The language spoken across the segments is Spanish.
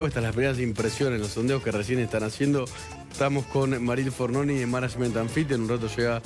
Estas las primeras impresiones, los sondeos que recién están haciendo. Estamos con Maril Fornoni de Management and Fit. En un rato llega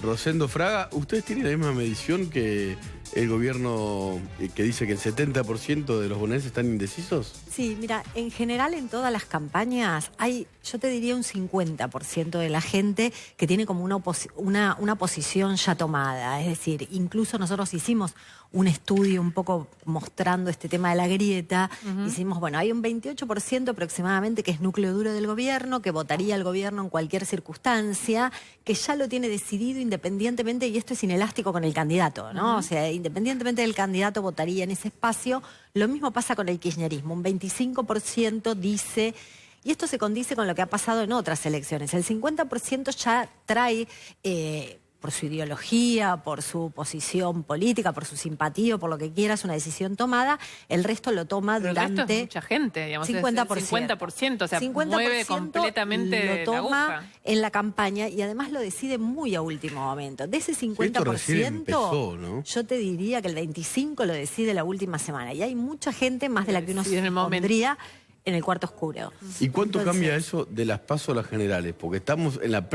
Rosendo Fraga. ¿Ustedes tienen la misma medición que el gobierno que dice que el 70% de los bonaerenses están indecisos? Sí, mira, en general en todas las campañas hay, yo te diría un 50% de la gente que tiene como una posición ya tomada. Es decir, incluso nosotros hicimos un estudio un poco mostrando este tema de la grieta. Hicimos, bueno, hay un 28% aproximadamente que es núcleo duro del gobierno, que votaría al gobierno en cualquier circunstancia, que ya lo tiene decidido independientemente, y esto es inelástico con el candidato, ¿no? O sea, independientemente del candidato votaría en ese espacio. Lo mismo pasa con el kirchnerismo, un 25% dice, y esto se condice con lo que ha pasado en otras elecciones, el 50% ya trae... por su ideología, por su posición política, por su simpatía, por lo que quieras, una decisión tomada, el resto lo toma pero durante... El resto es mucha gente, digamos, 50%. Es 50%, o sea, 50% mueve completamente lo toma la aguja en la campaña y además lo decide muy a último momento. De ese 50%, empezó, ¿no? yo te diría que el 25% lo decide la última semana. Y hay mucha gente, más de la que uno se pondría en el cuarto oscuro. ¿Y cuánto cambia eso de las PASO a las generales? Porque estamos en la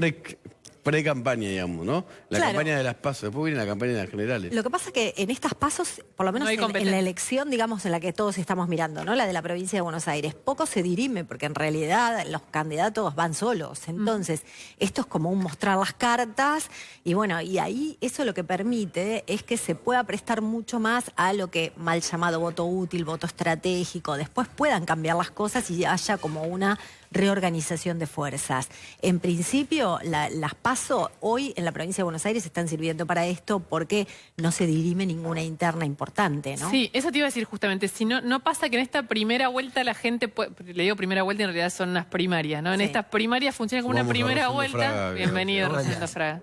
pre-campaña, digamos, ¿no? La campaña de las PASO, después viene la campaña de las generales. Lo que pasa es que en estas pasos, por lo menos en la elección, digamos, en la que todos estamos mirando, ¿no? La de la provincia de Buenos Aires, poco se dirime, porque en realidad los candidatos van solos. Entonces, esto es como un mostrar las cartas, y bueno, y ahí eso lo que permite es que se pueda prestar mucho más a lo que mal llamado voto útil, voto estratégico, después puedan cambiar las cosas y haya como una reorganización de fuerzas. En principio, las PASO hoy en la provincia de Buenos Aires están sirviendo para esto porque no se dirime ninguna interna importante, ¿no? Sí, eso te iba a decir justamente. Si no pasa que en esta primera vuelta la gente puede, le digo primera vuelta y en realidad son unas primarias, ¿no? En estas primarias funciona como una primera vuelta. Fraga, bienvenido, Rosendo Fraga.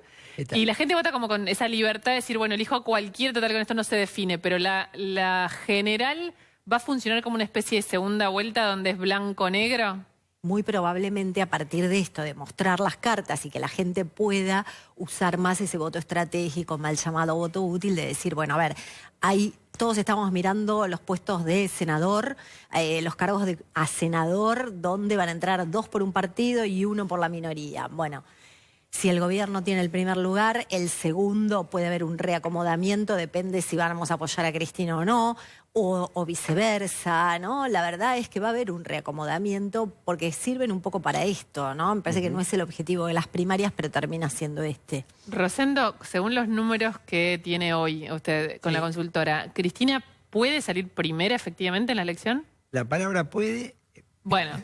Y la gente vota como con esa libertad de decir, bueno, elijo a cualquier, total, con esto no se define, pero la general va a funcionar como una especie de segunda vuelta donde es blanco-negro. Muy probablemente a partir de esto, de mostrar las cartas y que la gente pueda usar más ese voto estratégico, mal llamado voto útil, de decir, bueno, a ver, todos estamos mirando los puestos de senador, los cargos a senador, donde van a entrar 2 por un partido y 1 por la minoría. Bueno, si el gobierno tiene el primer lugar, el segundo puede haber un reacomodamiento, depende si vamos a apoyar a Cristina o no, o viceversa, ¿no? La verdad es que va a haber un reacomodamiento porque sirven un poco para esto, ¿no? Me parece que no es el objetivo de las primarias, pero termina siendo este. Rosendo, según los números que tiene hoy usted con la consultora, ¿Cristina puede salir primera efectivamente en la elección? La palabra puede... Bueno,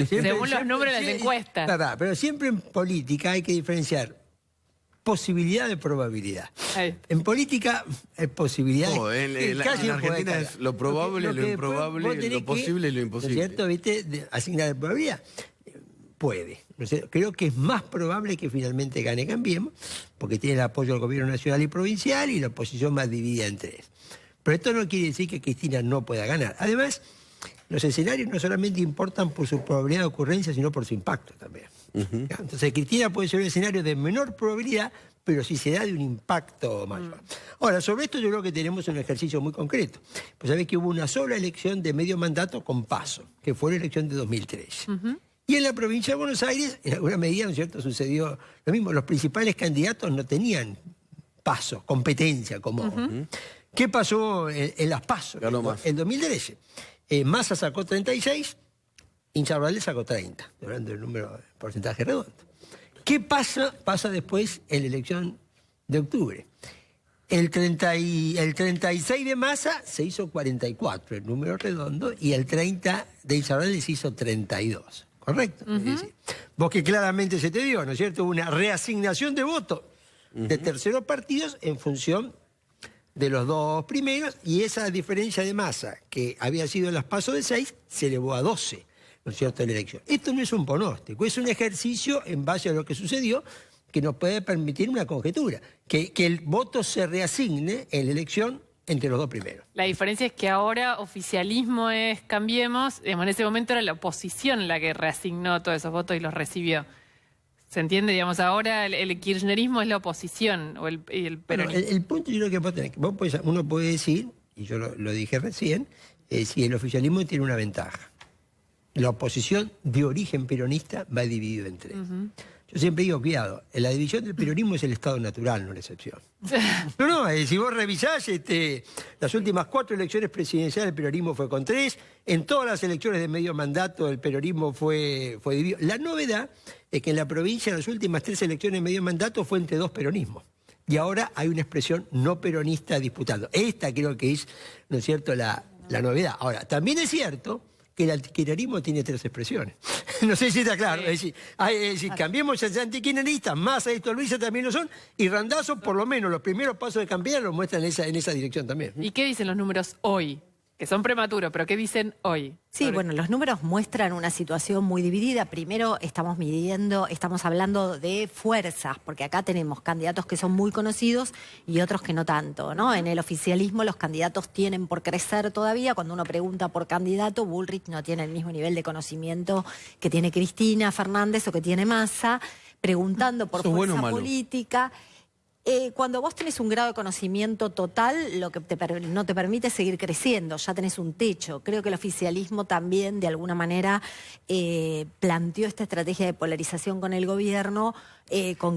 según los números de las encuestas. Pero siempre en política hay que diferenciar posibilidad de probabilidad. En política es posibilidad. En Argentina es lo probable, lo improbable, lo posible y lo imposible. ¿No es cierto? ¿Viste? Asignar probabilidad. Puede. Creo que es más probable que finalmente gane Cambiemos, porque tiene el apoyo del gobierno nacional y provincial y la oposición más dividida en 3. Pero esto no quiere decir que Cristina no pueda ganar. Además, los escenarios no solamente importan por su probabilidad de ocurrencia, sino por su impacto también. Entonces, Cristina puede ser un escenario de menor probabilidad, pero si se da de un impacto mayor. Ahora, sobre esto yo creo que tenemos un ejercicio muy concreto. Pues sabés que hubo una sola elección de medio mandato con PASO, que fue la elección de 2013. Y en la provincia de Buenos Aires, en alguna medida, ¿no es cierto?, sucedió lo mismo. Los principales candidatos no tenían PASO, competencia como... ¿Qué pasó en las PASO? En 2013. Massa sacó 36, Insaurralde sacó 30, hablando del número de porcentaje redondo. ¿Qué pasa después en la elección de octubre? El 36 de Massa se hizo 44, el número redondo, y el 30 de Insaurralde se hizo 32, ¿correcto? Es decir, vos que claramente se te dio, ¿no es cierto? Una reasignación de votos de terceros partidos en función de los 2 primeros, y esa diferencia de Massa, que había sido en las PASO de 6, se elevó a 12, ¿no es cierto?, en la elección. Esto no es un pronóstico, es un ejercicio en base a lo que sucedió, que nos puede permitir una conjetura, que el voto se reasigne en la elección entre los 2 primeros. La diferencia es que ahora oficialismo es Cambiemos, en ese momento era la oposición la que reasignó todos esos votos y los recibió. ¿Se entiende? Digamos, ahora el kirchnerismo es la oposición o el peronismo. Bueno, el punto yo creo que uno puede decir, y yo lo dije recién, si el oficialismo tiene una ventaja. la oposición de origen peronista va dividido en tres. Yo siempre digo, cuidado, la división del peronismo es el estado natural, no la excepción. No, si vos revisás las últimas 4 elecciones presidenciales, el peronismo fue con 3, en todas las elecciones de medio mandato el peronismo fue dividido. La novedad es que en la provincia las últimas 3 elecciones de medio mandato fue entre 2 peronismos. Y ahora hay una expresión no peronista disputando. Esta creo que es, ¿no es cierto?, la novedad. Ahora, también es cierto que el antikirchnerismo tiene 3 expresiones. No sé si está claro. Sí. Es decir, cambiemos a antikirchneristas, Massa y Luisa también lo son, y Randazzo, por lo menos, los primeros pasos de campaña los muestran en esa dirección también. ¿Y qué dicen los números hoy? Que son prematuros, pero ¿qué dicen hoy? Sí, bueno, los números muestran una situación muy dividida. Primero estamos hablando de fuerzas, porque acá tenemos candidatos que son muy conocidos y otros que no tanto, ¿no? En el oficialismo los candidatos tienen por crecer todavía. Cuando uno pregunta por candidato, Bullrich no tiene el mismo nivel de conocimiento que tiene Cristina Fernández o que tiene Massa. Preguntando por fuerza política... cuando vos tenés un grado de conocimiento total, lo que no te permite seguir creciendo, ya tenés un techo. Creo que el oficialismo también, de alguna manera, planteó esta estrategia de polarización con el gobierno, con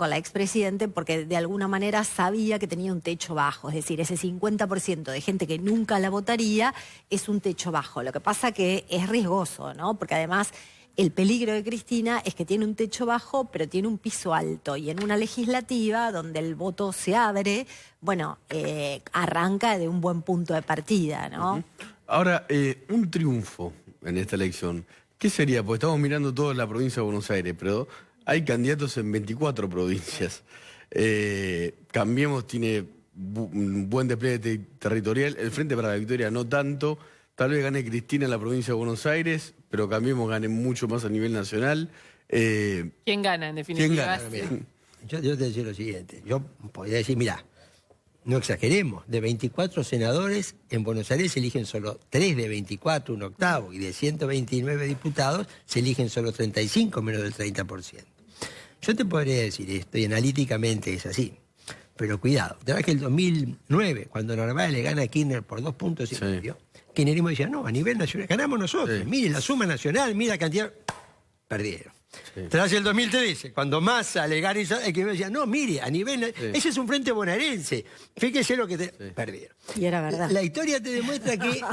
la expresidente, porque de alguna manera sabía que tenía un techo bajo. Es decir, ese 50% de gente que nunca la votaría es un techo bajo. Lo que pasa que es riesgoso, ¿no? Porque además... El peligro de Cristina es que tiene un techo bajo, pero tiene un piso alto. Y en una legislativa donde el voto se abre, bueno, arranca de un buen punto de partida, ¿no? Ahora, un triunfo en esta elección, ¿qué sería? Porque estamos mirando toda la provincia de Buenos Aires, pero hay candidatos en 24 provincias. Cambiemos tiene un buen despliegue territorial, el Frente para la Victoria no tanto. Tal vez gane Cristina en la provincia de Buenos Aires, pero Cambiemos gane mucho más a nivel nacional. ¿Quién gana, en definitiva? ¿Quién gana? Yo te decía lo siguiente. Yo podría decir, mira, no exageremos. De 24 senadores, en Buenos Aires se eligen solo 3 de 24, un octavo. Y de 129 diputados, se eligen solo 35, menos del 30%. Yo te podría decir esto, y analíticamente es así. Pero cuidado, te verdad que el 2009, cuando Narváez le gana a Kirchner por 2,5 puntos, kirchnerismo decía, no, a nivel nacional, ganamos nosotros, mire la suma nacional, mire la cantidad, perdieron. Tras el 2013, cuando Massa le gana, el que decía, no, mire, a nivel, ese es un frente bonaerense, fíjese lo que perdieron. Y era verdad. La historia te demuestra que,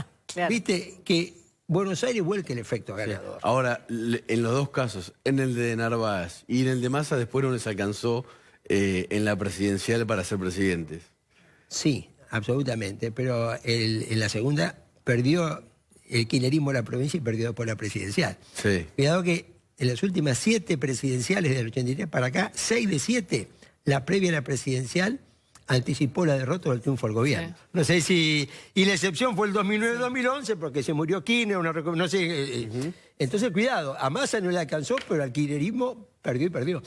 viste, que Buenos Aires vuelca el efecto ganador. Ahora, en los dos casos, en el de Narváez y en el de Massa, después no les alcanzó en la presidencial para ser presidentes. Sí, absolutamente, pero en la segunda perdió el kirchnerismo la provincia y perdió por la presidencial. Sí. Cuidado que en las últimas 7 presidenciales del 83 para acá, 6 de 7, la previa a la presidencial anticipó la derrota del triunfo del gobierno. Sí. No sé si... Y la excepción fue el 2009-2011 porque se murió Kirchner, no sé... Entonces, cuidado, a Massa no le alcanzó, pero al kirchnerismo perdió y perdió.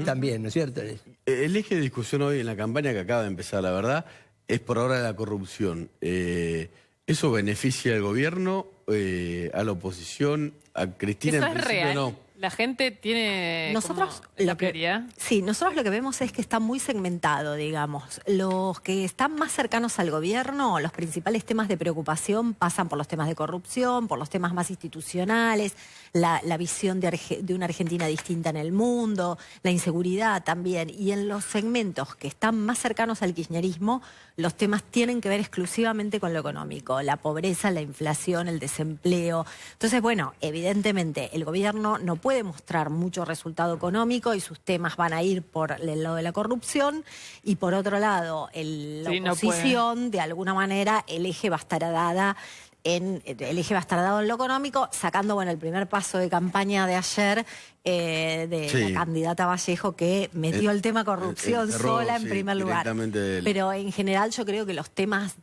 También, ¿no es cierto? El eje de discusión hoy en la campaña que acaba de empezar, la verdad, es por ahora la corrupción. ¿Eso beneficia al gobierno, a la oposición, a Cristina? ¿Eso es real? No. La gente tiene nosotros lo que vemos es que está muy segmentado, digamos. Los que están más cercanos al gobierno, los principales temas de preocupación pasan por los temas de corrupción, por los temas más institucionales, la visión de una Argentina distinta en el mundo, la inseguridad también. Y en los segmentos que están más cercanos al kirchnerismo, los temas tienen que ver exclusivamente con lo económico, la pobreza, la inflación, el desempleo. Entonces, bueno, evidentemente el gobierno no puede mostrar mucho resultado económico y sus temas van a ir por el lado de la corrupción y por otro lado la oposición, de alguna manera, el eje va a estar dado en lo económico, sacando el primer paso de campaña de ayer de la candidata Vallejo que metió el tema corrupción sola en primer lugar. Pero en general yo creo que los temas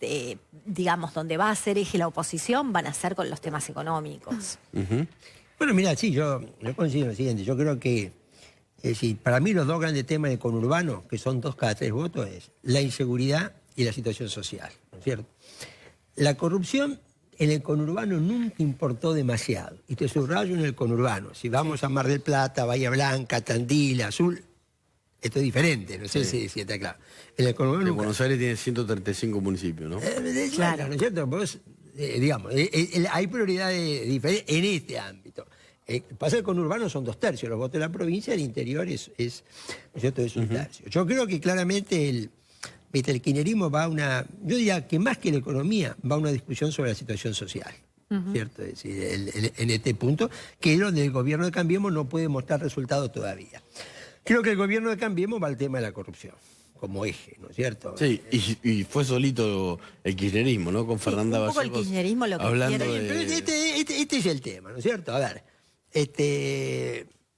digamos, donde va a ser eje la oposición van a ser con los temas económicos. Bueno, mira, sí, yo considero lo siguiente, yo creo que para mí los dos grandes temas del conurbano, que son 2 cada 3 votos, es la inseguridad y la situación social, ¿no es cierto? La corrupción en el conurbano nunca importó demasiado, y te subrayo en el conurbano. Si vamos a Mar del Plata, Bahía Blanca, Tandil, Azul, esto es diferente, no sé si está claro. En el conurbano Buenos Aires tiene 135 municipios, ¿no? Claro, ¿no es cierto? Vos digamos, hay prioridades diferentes en este ámbito. Pasa que con urbano son 2/3, los votos de la provincia, el interior es ¿cierto? Es 1/3. Yo creo que claramente el kirchnerismo va a una, yo diría que más que la economía, va a una discusión sobre la situación social. ¿Cierto? Es decir, en este punto, que es donde el gobierno de Cambiemos no puede mostrar resultados todavía. Creo que el gobierno de Cambiemos va al tema de la corrupción, como eje, ¿no es cierto? Sí, y fue solito el kirchnerismo, ¿no? Con Fernanda un poco el Vallejos kirchnerismo lo que hablando quiere. Pero este es el tema, ¿no es cierto? A ver,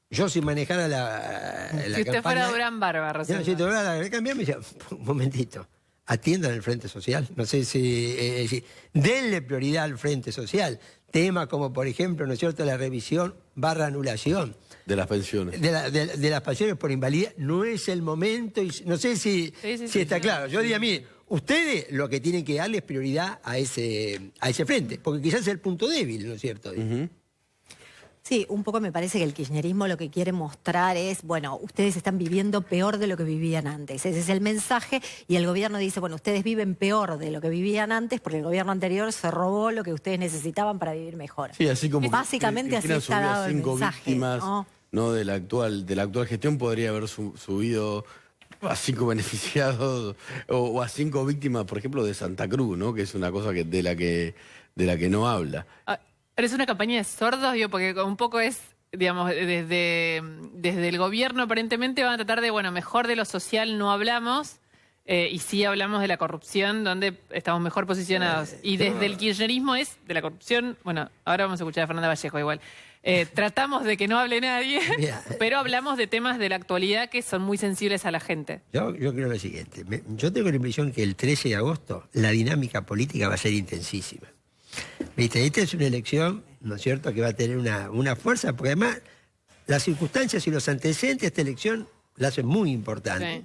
yo si manejara la Si usted campaña, fuera Durán Barba, si tuviera la campaña, me decía, un momentito, atiendan el Frente Social. No sé si denle prioridad al Frente Social. Temas como, por ejemplo, ¿no es cierto?, la revisión / anulación de las pensiones. de las pensiones por invalidez. No es el momento, y no sé si está claro. Yo diría, mire, ustedes lo que tienen que darle es prioridad a ese frente, porque quizás es el punto débil, ¿no es cierto? Sí, un poco me parece que el kirchnerismo lo que quiere mostrar es, bueno, ustedes están viviendo peor de lo que vivían antes. Ese es el mensaje y el gobierno dice, bueno, ustedes viven peor de lo que vivían antes porque el gobierno anterior se robó lo que ustedes necesitaban para vivir mejor. Sí, así como básicamente así está dado el mensaje. 5 víctimas, ¿no? de la actual gestión, podría haber subido a 5 beneficiados o a 5 víctimas, por ejemplo, de Santa Cruz, ¿no? Que es una cosa de la que no habla. Pero es una campaña de sordos, digo, porque un poco es, digamos, desde el gobierno aparentemente van a tratar de, bueno, mejor de lo social no hablamos, y sí hablamos de la corrupción, donde estamos mejor posicionados. Y desde el kirchnerismo es de la corrupción, bueno, ahora vamos a escuchar a Fernanda Vallejo igual. Tratamos de que no hable nadie, pero hablamos de temas de la actualidad que son muy sensibles a la gente. Yo creo lo siguiente, yo tengo la impresión que el 13 de agosto la dinámica política va a ser intensísima. ¿Viste? Esta es una elección, ¿no es cierto?, que va a tener una fuerza, porque además las circunstancias y los antecedentes de esta elección la hacen muy importante.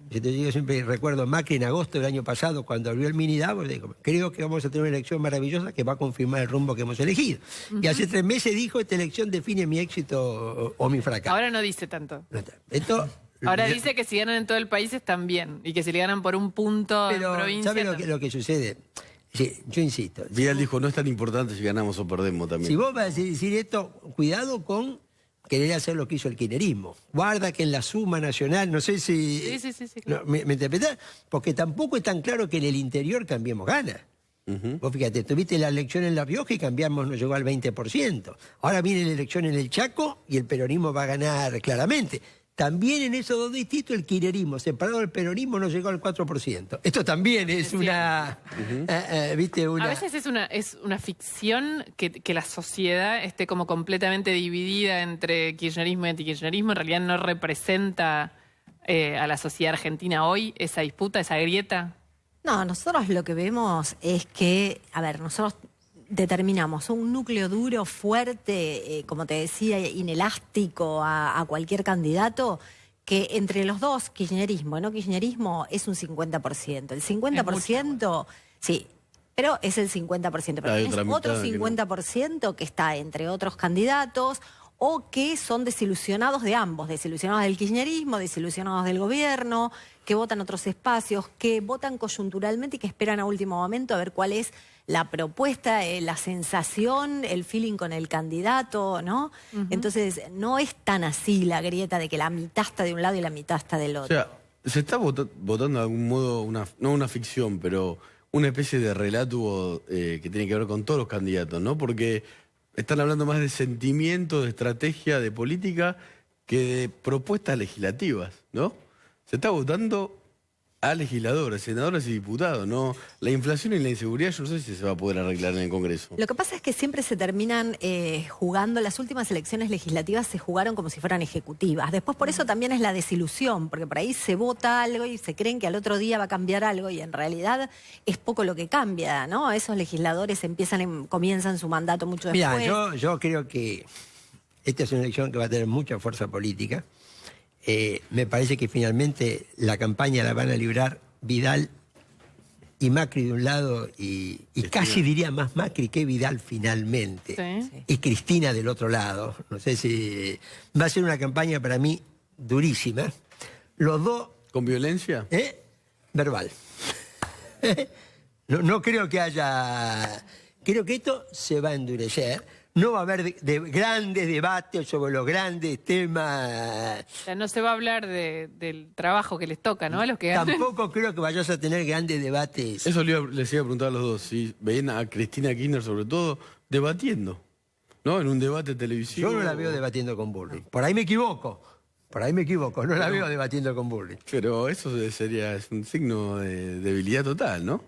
Sí. Yo siempre recuerdo a Macri en agosto del año pasado, cuando abrió el mini Davos, dijo, creo que vamos a tener una elección maravillosa que va a confirmar el rumbo que hemos elegido. Y hace 3 meses dijo, esta elección define mi éxito o mi fracaso. Ahora no dice tanto. Esto, ahora dice que si ganan en todo el país están bien, y que si le ganan por un punto en provincia... ¿Sabe lo que sucede? Sí, yo insisto. Vidal dijo, no es tan importante si ganamos o perdemos también. Si vos vas a decir esto, cuidado con querer hacer lo que hizo el kirchnerismo. Guarda que en la suma nacional, no sé si... Sí, no, ¿me interpretás? Porque tampoco es tan claro que en el interior Cambiemos gana. Vos fíjate, tuviste la elección en La Rioja y Cambiamos no llegó al 20%. Ahora viene la elección en el Chaco y el peronismo va a ganar claramente. También en esos dos distritos el kirchnerismo, separado del peronismo, no llegó al 4%. Esto también es una... ¿viste? A veces es una ficción que la sociedad esté como completamente dividida entre kirchnerismo y antikirchnerismo. En realidad no representa a la sociedad argentina hoy esa disputa, esa grieta. No, nosotros lo que vemos es que, a ver, nosotros determinamos un núcleo duro, fuerte, como te decía, inelástico a cualquier candidato, que entre los dos, kirchnerismo, no kirchnerismo, es un 50%. El 50%, sí, pero es el 50%. Pero es otro 50% que está entre otros candidatos o que son desilusionados de ambos, desilusionados del kirchnerismo, desilusionados del gobierno, que votan otros espacios, que votan coyunturalmente y que esperan a último momento a ver cuál es la propuesta, la sensación, el feeling con el candidato, ¿no? Entonces, no es tan así la grieta de que la mitad está de un lado y la mitad está del otro. O sea, se está votando de algún modo, no una ficción, pero una especie de relato que tiene que ver con todos los candidatos, ¿no? Porque están hablando más de sentimiento, de estrategia, de política, que de propuestas legislativas, ¿no? Se está votando a legisladores, senadores y diputados, ¿no? La inflación y la inseguridad yo no sé si se va a poder arreglar en el Congreso. Lo que pasa es que siempre se terminan jugando, las últimas elecciones legislativas se jugaron como si fueran ejecutivas. Después por eso también es la desilusión, porque por ahí se vota algo y se creen que al otro día va a cambiar algo y en realidad es poco lo que cambia, ¿no? Esos legisladores comienzan su mandato mucho después. Mira, yo creo que esta es una elección que va a tener mucha fuerza política. Me parece que finalmente la campaña la van a librar Vidal y Macri de un lado y casi diría más Macri que Vidal finalmente. Sí. Y Cristina del otro lado. No sé si va a ser una campaña para mí durísima. Los dos... ¿Con violencia? Verbal. No creo que haya creo que esto se va a endurecer. No va a haber grandes debates sobre los grandes temas. O sea, no se va a hablar del trabajo que les toca, ¿no? A los que ganan. Tampoco creo que vayas a tener grandes debates. Eso les iba a preguntar a los dos, si veían a Cristina Kirchner sobre todo debatiendo, ¿no? En un debate televisivo. Yo no la veo debatiendo con Bullrich. Por ahí me equivoco, no la veo debatiendo con Bullrich. Pero eso es un signo de debilidad total, ¿no?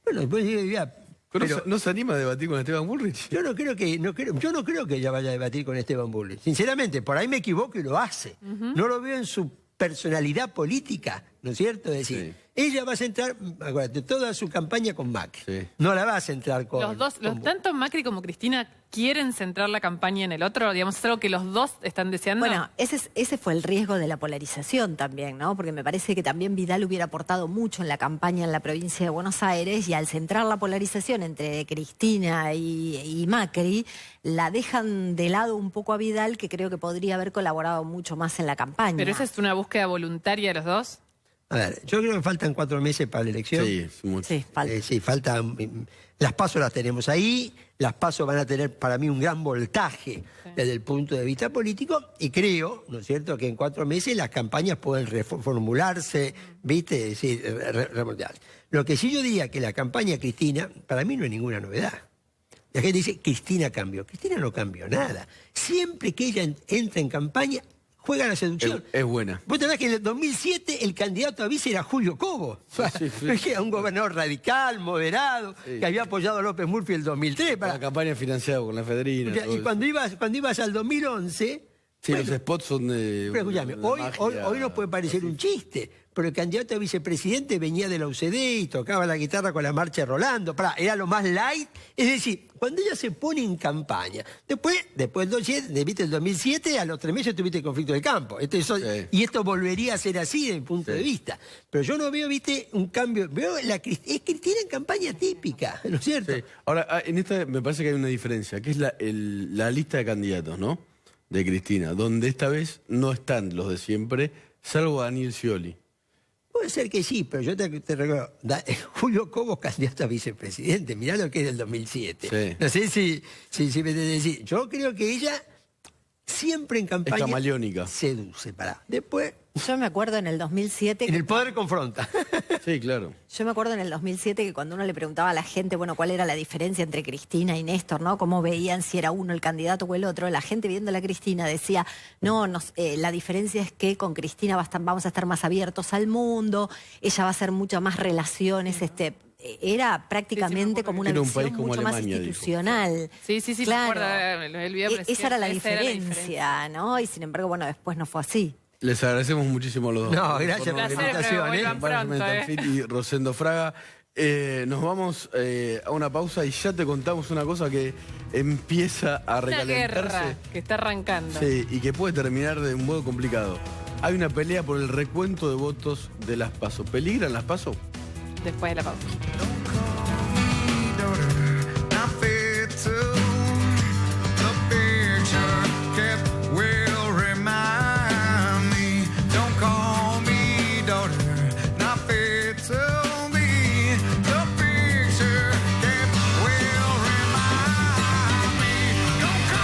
Bueno, después diría... Pero ¿no se anima a debatir con Esteban Bullrich? Yo no creo que ella vaya a debatir con Esteban Bullrich. Sinceramente, por ahí me equivoco y lo hace. No lo veo en su personalidad política, ¿no es cierto? Es decir, ella va a centrar, acuérdate, toda su campaña con Macri. Sí. No la va a centrar con... Los dos, tanto Macri como Cristina quieren centrar la campaña en el otro, digamos, es algo que los dos están deseando. Bueno, ese fue el riesgo de la polarización también, ¿no? Porque me parece que también Vidal hubiera aportado mucho en la campaña en la provincia de Buenos Aires, y al centrar la polarización entre Cristina y Macri, la dejan de lado un poco a Vidal, que creo que podría haber colaborado mucho más en la campaña. ¿Pero esa es una búsqueda voluntaria de los dos? A ver, yo creo que faltan 4 meses para la elección. Sí, es mucho. Sí, falta. Sí, faltan... Las PASO las tenemos ahí, las PASO van a tener para mí un gran voltaje desde el punto de vista político, y creo, ¿no es cierto?, que en 4 meses las campañas pueden reformularse, ¿viste? Es decir, remontarse. Lo que sí yo diría que la campaña Cristina, para mí no es ninguna novedad. La gente dice, Cristina cambió. Cristina no cambió nada. Siempre que ella entra en campaña, juega la seducción. Es buena. Vos tenés que en el 2007 el candidato a vice era Julio Cobo. Era un gobernador radical, moderado, que había apoyado a López Murphy en el 2003. La campaña financiada con la Federina. Y cuando ibas al 2011... Sí, bueno, los spots son de... Pero escúchame, hoy nos puede parecer un chiste, pero el candidato a vicepresidente venía de la UCD y tocaba la guitarra con la marcha de Rolando. Era lo más light. Es decir, cuando ella se pone en campaña, después del 2007, a los 3 meses tuviste el conflicto de campo. Y esto volvería a ser así desde mi punto de vista. Pero yo no veo, un cambio. Es Cristina en campaña típica, ¿no es cierto? Sí. Ahora, en esta me parece que hay una diferencia, que es la lista de candidatos, ¿no? De Cristina, donde esta vez no están los de siempre, salvo Daniel Scioli. Puede ser que sí, pero yo te recuerdo, Julio Cobo candidato a vicepresidente, mirá lo que es del 2007. Sí. No sé si me tenés que decir. Yo creo que ella siempre en campaña... Es camaleónica. Seduce, después... Yo me acuerdo en el 2007... En el poder confronta. Sí, claro. Yo me acuerdo en el 2007 que cuando uno le preguntaba a la gente, bueno, cuál era la diferencia entre Cristina y Néstor, ¿no? Cómo veían si era uno el candidato o el otro, la gente viendo a la Cristina decía, la diferencia es que con Cristina vamos a estar más abiertos al mundo, ella va a hacer muchas más relaciones, era prácticamente como una visión mucho más institucional. Sí, claro. Esa era la diferencia, diferencia, ¿no? Y sin embargo, bueno, después no fue así. Les agradecemos muchísimo a los dos. No, gracias por la invitación. Pronto, y Rosendo Fraga. Nos vamos a una pausa y ya te contamos una cosa que empieza a recalentarse. Una guerra que está arrancando. Sí, y que puede terminar de un modo complicado. Hay una pelea por el recuento de votos de las PASO. ¿Peligran las PASO? Después de la pausa.